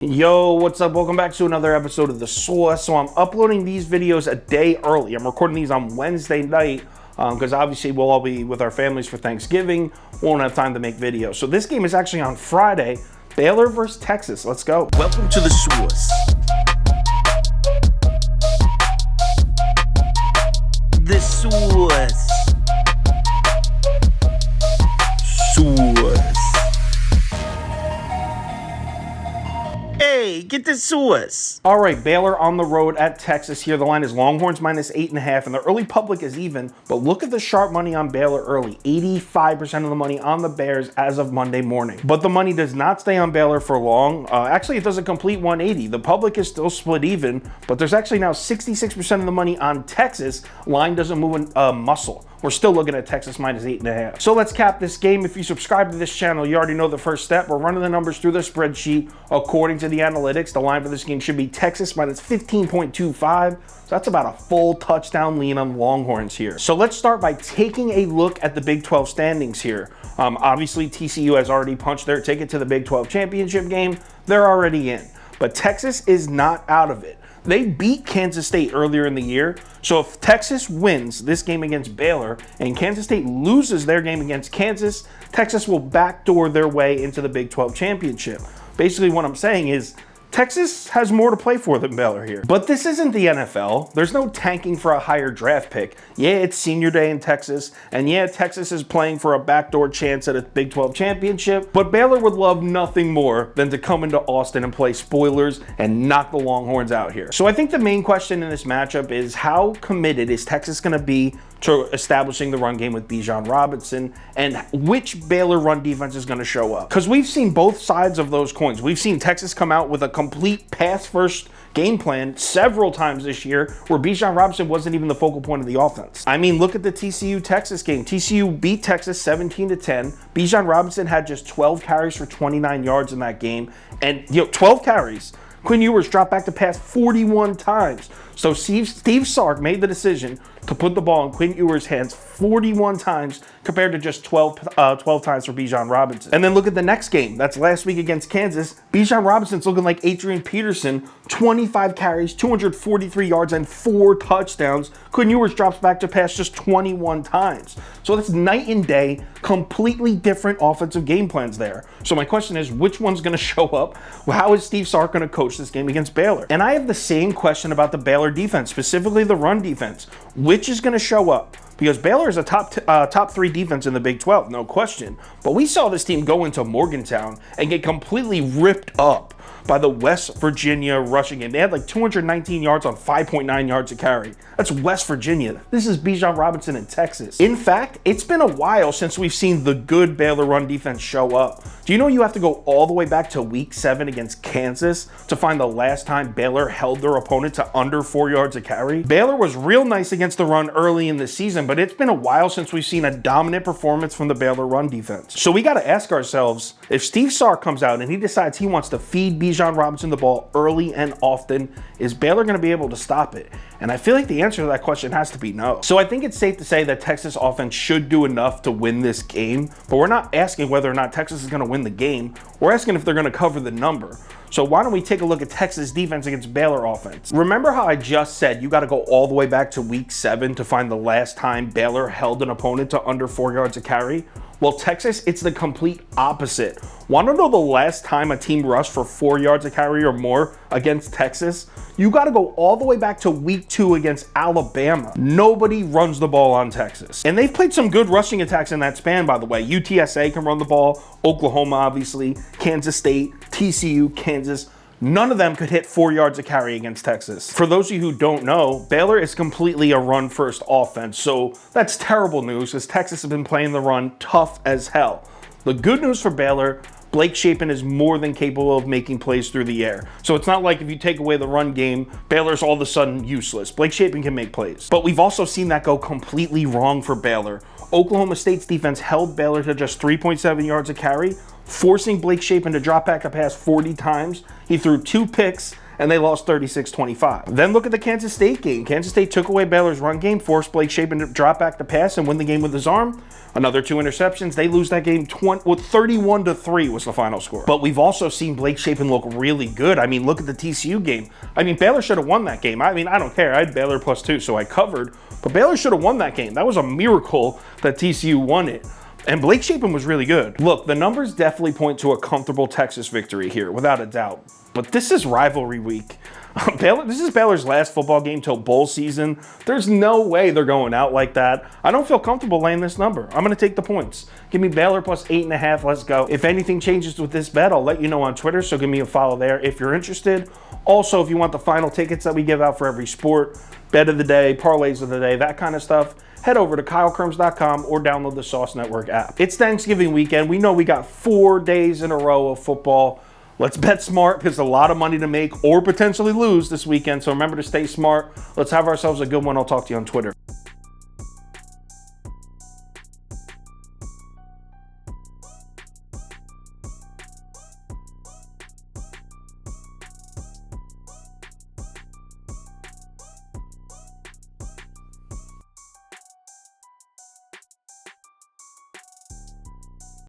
Yo, what's up? Welcome back to another episode of The Sauce. So I'm uploading these videos a day early. I'm recording these on Wednesday night because obviously we'll all be with our families for Thanksgiving. Won't have time to make videos. So this game is actually on Friday. Baylor versus Texas. Let's go. Welcome to The Sauce. The Sauce. Sauce. Hey, get the sauce. All right, Baylor on the road at Texas here. The line is Longhorns minus 8.5, and the early public is even. But look at the sharp money on Baylor early. 85% of the money on the Bears as of Monday morning. But the money does not stay on Baylor for long. Actually, it does a complete 180. The public is still split even, but there's actually now 66% of the money on Texas. Line doesn't move a muscle. We're still looking at Texas minus 8.5. So let's cap this game. If you subscribe to this channel, you already know the first step. We're running the numbers through the spreadsheet. According to the analytics, the line for this game should be Texas minus 15.25. So that's about a full touchdown lean on Longhorns here. So let's start by taking a look at the Big 12 standings here. Obviously, TCU has already punched their ticket to the Big 12 championship game. They're already in. But Texas is not out of it. They beat Kansas State earlier in the year, so if Texas wins this game against Baylor and Kansas State loses their game against Kansas, Texas will backdoor their way into the Big 12 championship. Basically what I'm saying is Texas has more to play for than Baylor here. But this isn't the NFL. There's no tanking for a higher draft pick. Yeah, it's senior day in Texas, and yeah, Texas is playing for a backdoor chance at a Big 12 championship, but Baylor would love nothing more than to come into Austin and play spoilers and knock the Longhorns out here. So I think the main question in this matchup is how committed is Texas going to be to establishing the run game with Bijan Robinson, and which Baylor run defense is going to show up. Because we've seen both sides of those coins. We've seen Texas come out with a complete pass-first game plan several times this year where Bijan Robinson wasn't even the focal point of the offense. I mean, look at the TCU-Texas game. TCU beat Texas 17-10. Bijan Robinson had just 12 carries for 29 yards in that game. And, 12 carries. Quinn Ewers dropped back to pass 41 times. So Steve Sark made the decision to put the ball in Quinn Ewers' hands 41 times compared to just 12 times for Bijan Robinson. And then look at the next game. That's last week against Kansas. Bijan Robinson's looking like Adrian Peterson, 25 carries, 243 yards, and 4 touchdowns. Quinn Ewers drops back to pass just 21 times. So that's night and day, completely different offensive game plans there. So my question is, which one's going to show up? How is Steve Sark going to coach this game against Baylor? And I have the same question about the Baylor defense, specifically the run defense. Which is going to show up? Because Baylor is a top 3 defense in the Big 12, no question. But we saw this team go into Morgantown and get completely ripped up by the West Virginia rushing game. They had like 219 yards on 5.9 yards a carry. That's West Virginia. This is Bijan Robinson in Texas. In fact, it's been a while since we've seen the good Baylor run defense show up. Do you know you have to go all the way back to week 7 against Kansas to find the last time Baylor held their opponent to under 4 yards a carry? Baylor was real nice against the run early in the season, but it's been a while since we've seen a dominant performance from the Baylor run defense. So we got to ask ourselves, if Steve Sark comes out and he decides he wants to feed Bijan Robinson the ball early and often, is Baylor going to be able to stop it? And I feel like the answer to that question has to be no. So I think it's safe to say that Texas offense should do enough to win this game, but we're not asking whether or not Texas is going to win the game. We're asking if they're going to cover the number. So why don't we take a look at Texas defense against Baylor offense? Remember how I just said you got to go all the way back to week 7 to find the last time Baylor held an opponent to under 4 yards a carry? Well, Texas, it's the complete opposite. Want to know the last time a team rushed for 4 yards a carry or more against Texas? You got to go all the way back to week 2 against Alabama. Nobody runs the ball on Texas. And they've played some good rushing attacks in that span, by the way. UTSA can run the ball, Oklahoma, obviously, Kansas State, TCU, Kansas. None of them could hit 4 yards a carry against Texas. For those of you who don't know, Baylor is completely a run-first offense, so that's terrible news because Texas has been playing the run tough as hell. The good news for Baylor, Blake Shapen is more than capable of making plays through the air. So it's not like if you take away the run game, Baylor's all of a sudden useless. Blake Shapen can make plays. But we've also seen that go completely wrong for Baylor. Oklahoma State's defense held Baylor to just 3.7 yards a carry, forcing Blake Shapen to drop back a pass 40 times. He threw 2 picks and they lost 36-25. Then look at the Kansas State game. Kansas State took away Baylor's run game, forced Blake Shapen to drop back to pass and win the game with his arm. Another 2 interceptions. They lose that game 31-3 was the final score. But we've also seen Blake Shapen look really good. I mean, look at the TCU game. I mean, Baylor should have won that game. I mean, I don't care. I had Baylor +2, so I covered. But Baylor should have won that game. That was a miracle that TCU won it. And Blake Shapen was really good. Look, the numbers definitely point to a comfortable Texas victory here, without a doubt. But this is rivalry week. This is Baylor's last football game till bowl season. There's no way they're going out like that. I don't feel comfortable laying this number. I'm going to take the points. Give me Baylor +8.5. Let's go. If anything changes with this bet, I'll let you know on Twitter, so give me a follow there if you're interested. Also, if you want the final tickets that we give out for every sport, bet of the day, parlays of the day, that kind of stuff, head over to KyleKirms.com or download the Sauce Network app. It's Thanksgiving weekend. We know we got 4 days in a row of football. Let's bet smart because a lot of money to make or potentially lose this weekend. So remember to stay smart. Let's have ourselves a good one. I'll talk to you on Twitter.